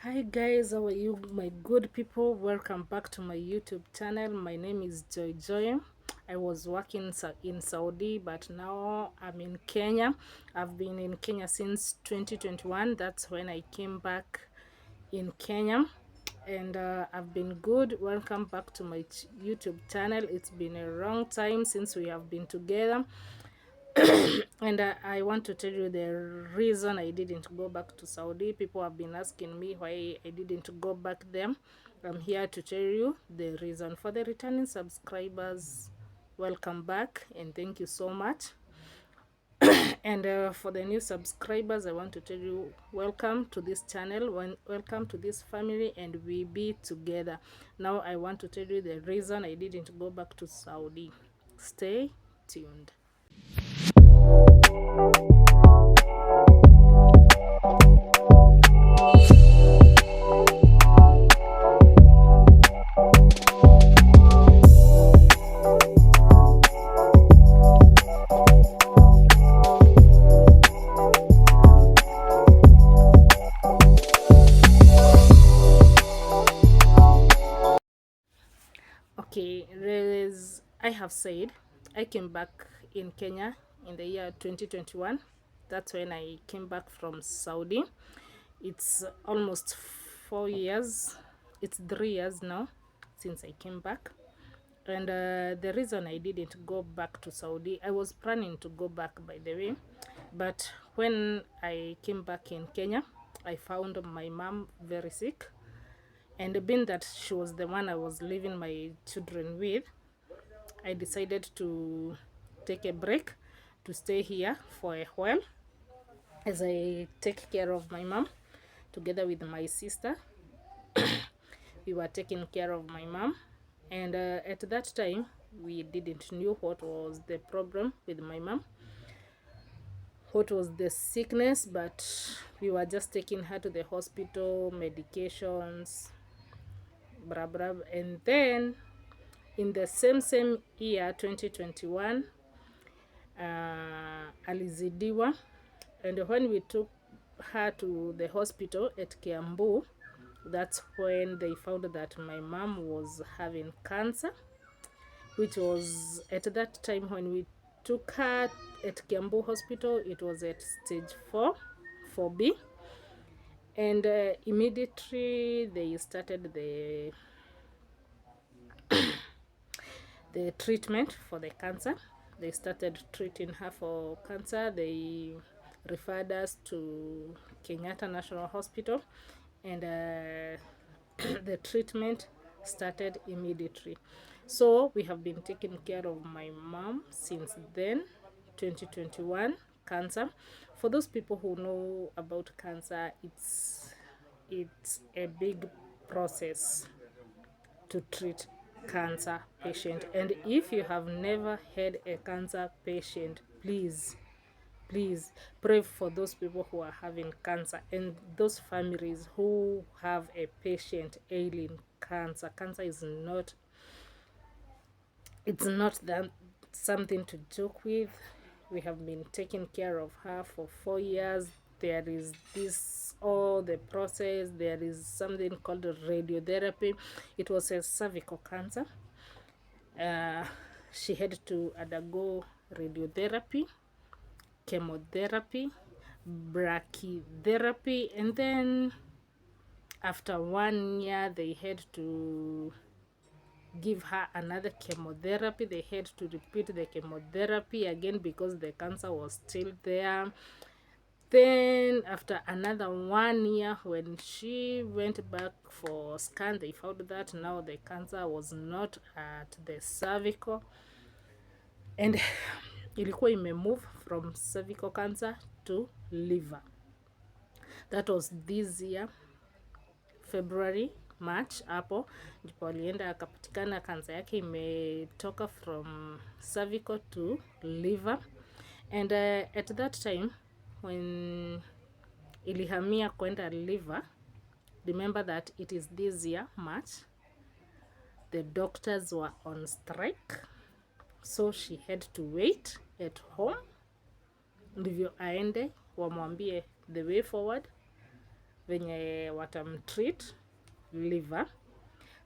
Hi guys, how are you, my good people? Welcome back to my YouTube channel. My name is Joy Joy. I was working in Saudi, but now I'm in Kenya. I've been in Kenya since 2021. That's when I came back in Kenya, and I've been good. Welcome back to my YouTube channel. It's been a long time since we have been together. And I want to tell you the reason I didn't go back to Saudi. People have been asking me why I didn't go back there. I'm here to tell you the reason. For the returning subscribers, welcome back and thank you so much. And for the new subscribers, I want to tell you welcome to this channel, welcome to this family, and we be together. Now I want to tell you the reason I didn't go back to Saudi. Stay tuned. Okay, I have said I came back in Kenya in the year 2021. That's when I came back from Saudi. It's almost 4 years. It's 3 years now since I came back. And the reason I didn't go back to Saudi, I was planning to go back, by the way, but when I came back in Kenya, I found my mom very sick, and being that she was the one I was leaving my children with, I decided to take a break to stay here for a while as I take care of my mom together with my sister. We were taking care of my mom, and at that time we didn't knew what was the problem with my mom, what was the sickness, but we were just taking her to the hospital, medications, blah blah. And then in the same year 2021, alizidiwa, and when we took her to the hospital at Kiambu, that's when they found that my mom was having cancer, which was at that time when we took her at Kiambu hospital, it was at stage 4, 4B. And immediately they started the treatment for the cancer. They started treating her for cancer. They referred us to Kenyatta National Hospital, and the treatment started immediately. So we have been taking care of my mom since then, 2021. Cancer, for those people who know about cancer, it's a big process to treat cancer patient. And if you have never had a cancer patient, please pray for those people who are having cancer and those families who have a patient ailing cancer. Cancer is not, it's not that something to joke with. We have been taking care of her for 4 years. There is this, all the process. There is something called radiotherapy. It was a cervical cancer. She had to undergo radiotherapy, chemotherapy, brachytherapy, and then after 1 year they had to give her another chemotherapy. They had to repeat the chemotherapy again because the cancer was still there. Then after another 1 year, when she went back for scan, they found that now the cancer was not at the cervical, and ilikuwa imemove from cervical cancer to liver. That was this year February, March, hapo ndipo alienda akapatikana kansa yake imetoka from cervical to liver. And at that time when ilihamia kwenda liver, remember that it is this year March, the doctors were on strike, so she had to wait at home ndivyo aende wamwambie the way forward venye watamtreat liver.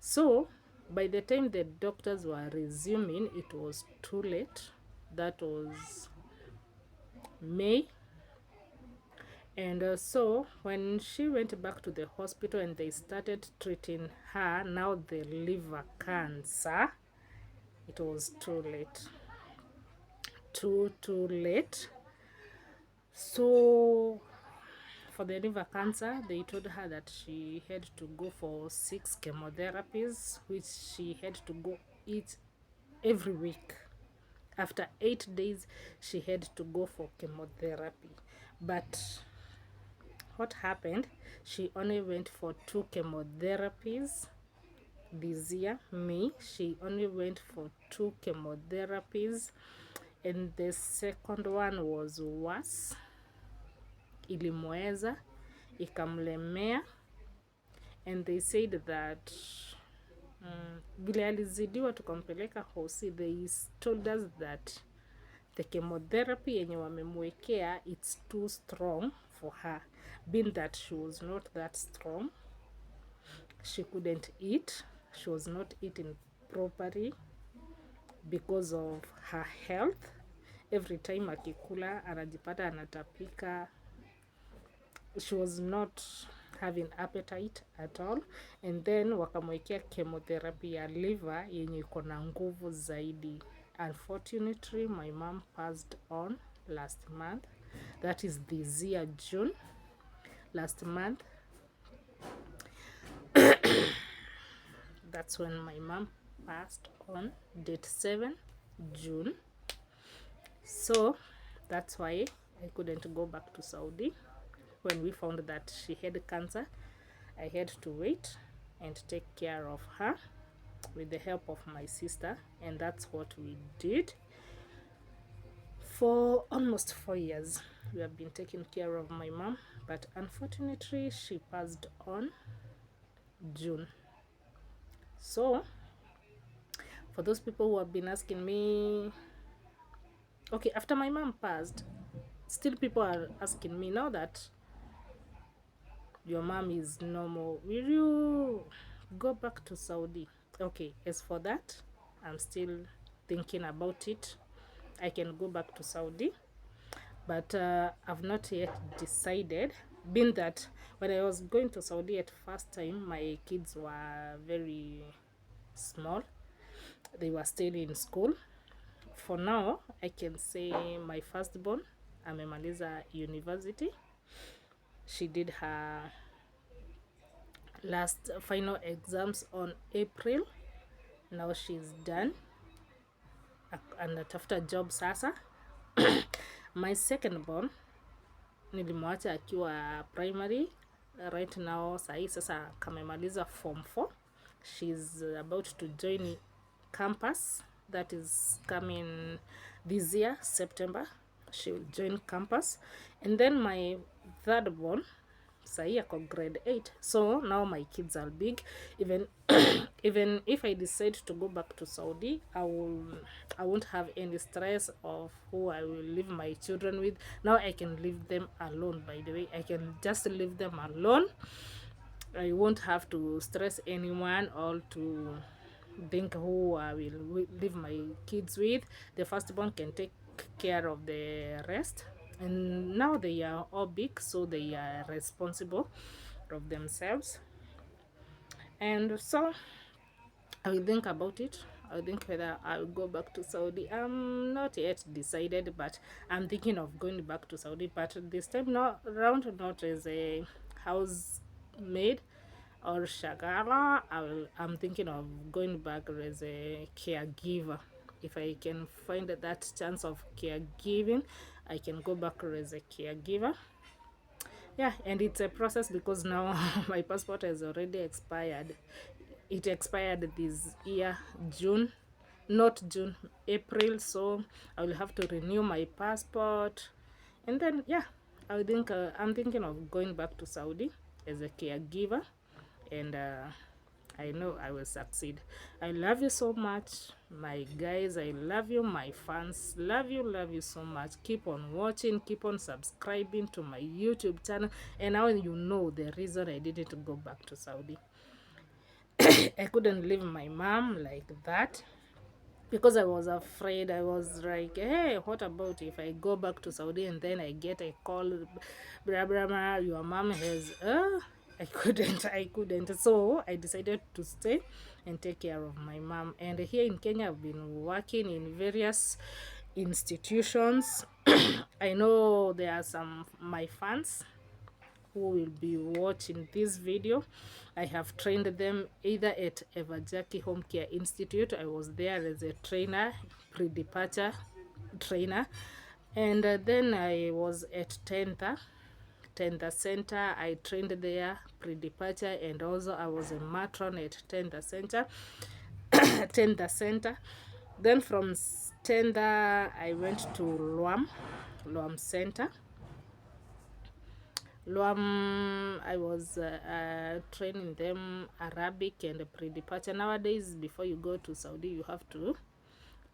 So by the time the doctors were resuming, it was too late. That was May. And so when she went back to the hospital and they started treating her, now the liver cancer, it was too late. Too late. So for the liver cancer, they told her that she had to go for 6 chemotherapies, which she had to go each every week. After 8 days, she had to go for chemotherapy. But what happened? She only went for 2 chemotherapies this year, May. She only went for 2 chemotherapies, and the second one was worse. Ilimweza, ikamlemea, and they said that vile alizidiwa tukampeleka hosi, they told us that the chemotherapy yenye wamemwekea, it's too strong for her, being that she was not that strong. She couldn't eat. She was not eating properly because of her health. Every time akikula anajipata anatapika. She was not having appetite at all. And then wakamwekea chemotherapy ya liver yenye iko na nguvu zaidi. Unfortunately, my mom passed on last month. That is this year, June. Last month. That's when my mom passed on, date 7 June. So that's why I couldn't go back to Saudi. When we found that she had cancer, I had to wait and take care of her with the help of my sister, and that's what we did. For almost 4 years, we have been taking care of my mom, but unfortunately, she passed on June. So, for those people who have been asking me, okay, after my mom passed, still people are asking me, now that your mom is normal, will you go back to Saudi? Okay, as for that, I'm still thinking about it. I can go back to Saudi, but I've not yet decided, being that when I was going to Saudi at first time, my kids were very small. They were still in school. For now, I can say my firstborn amemaliza university. She did her last final exams on April. Now she's done. Anatafuta job sasa. My secondborn nilimwacha akiwa primary. Right now sahi sasa kamemaliza form 4. She's about to join campus. That is coming this year, September. She will join campus. And then my thirdborn sahi ako grade 8. So now my kids are big. Even even if I decide to go back to Saudi, I won't have any stress of who I will leave my children with. Now I can leave them alone. By the way, I can just leave them alone. I won't have to stress anyone or to think who I will leave my kids with. The firstborn can take care of the rest, and now they are all big, so they are responsible of themselves. And so I will think about it. I will think whether I'll go back to Saudi. I'm not yet decided, but I'm thinking of going back to Saudi, but this time not around, not as a housemaid or shagala. I'm thinking of going back as a caregiver. If I can find that chance of caregiving, I can go back as a caregiver. Yeah, and it's a process because now my passport has already expired. It expired this year, June, not June, April. So I will have to renew my passport, and then yeah, I think I'm thinking of going back to Saudi as a caregiver, and I know I will succeed. I love you so much, my guys. I love you, my fans. Love you so much. Keep on watching, keep on subscribing to my YouTube channel. And now you know the reason I didn't go back to Saudi. I couldn't leave my mom like that because I was afraid. I was like, hey, what about if I go back to Saudi and then I get a call, blah blah blah, your mom has I couldn't. So I decided to stay and take care of my mom. And here in Kenya, I've been working in various institutions. I know there are some my fans who will be watching this video. I have trained them either at Evajaki Home Care Institute. I was there as a trainer, pre-departure trainer. And then I was at Tenda Center. I trained there pre-departure, and also I was a matron at Tenda Center. Tenda Center. Then from Tenda, I went to Luam Center. Luam, I was training them Arabic and pre-departure. Nowadays, before you go to Saudi, you have to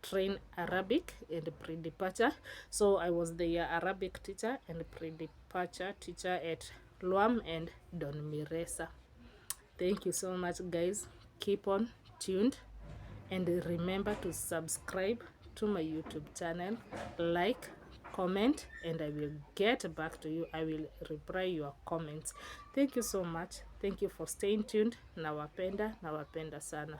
train Arabic and pre-departure. So I was the Arabic teacher and pre-departure teacher at Luam and Don Miresa. Thank you so much, guys. Keep on tuned and remember to subscribe to my YouTube channel, like, comment, and I will get back to you. I will reply your comments. Thank you so much. Thank you for staying tuned. Nawapenda sana.